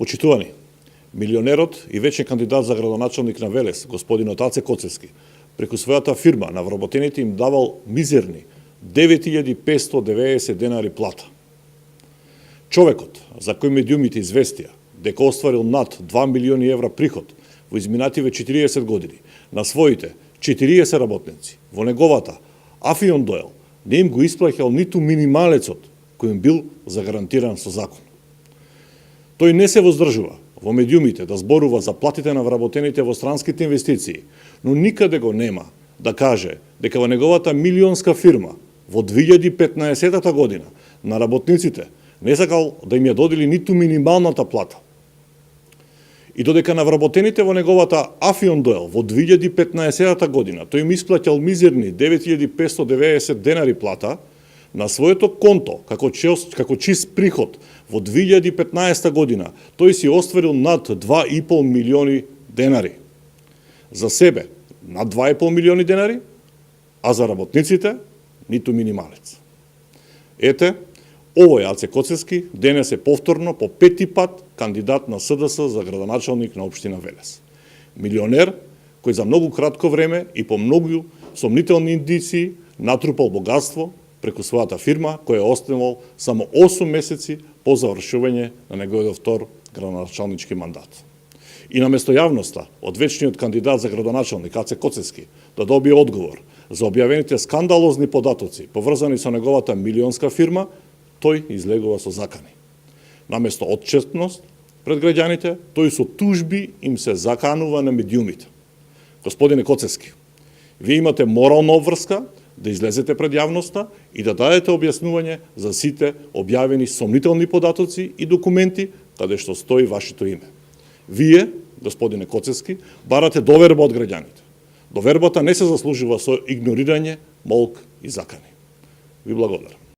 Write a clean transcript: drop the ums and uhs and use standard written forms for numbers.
Почитувани, милионерот и вечен кандидат за градоначалник на Велес, господинот Аце Коцевски, преку својата фирма на вработените им давал мизерни 9590 денари плата. Човекот, за кој медиумите известија дека остварил над 2 милиони евра приход во изминативе 40 години на своите 40 работници, во неговата Афион Дойл не им го исплаќал ниту минималецот кој им бил загарантиран со закон. Тој не се воздржува во медиумите да зборува за платите на вработените во странските инвестиции, но никаде го нема да каже дека во неговата милионска фирма во 2015 година на работниците не сакал да им ја додели ниту минималната плата. И додека на вработените во неговата Афион Дойл во 2015 година тој им исплаќал мизерни 9590 денари плата, на своето конто, како чист приход, во 2015 година, тој си остварил над 2,5 милиони денари. За себе, над 2,5 милиони денари, а за работниците, ниту минималец. Ете, овој Аце Коцевски денес е повторно по 5ти пат кандидат на СДС за градоначалник на општина Велес. Милионер кој за многу кратко време и по многу сомнителни индиции натрупал богатство преку својата фирма, која останал само 8 месеци по завршување на неговиот втор градоначалнички мандат. И наместо јавноста од вечниот кандидат за градоначалник Аце Коцевски да добие одговор за објавените скандалозни податоци поврзани со неговата милионска фирма, тој излегува со закани. Наместо отчетност пред граѓаните, тој со тужби им се заканува на медиумите. Господине Коцевски, вие имате морална обврска да излезете пред јавноста и да дадете објаснување за сите објавени сомнителни податоци и документи каде што стои вашето име. Вие, господине Коцевски, барате доверба од граѓаните. Довербата не се заслужува со игнорирање, молк и закани. Ви благодарам.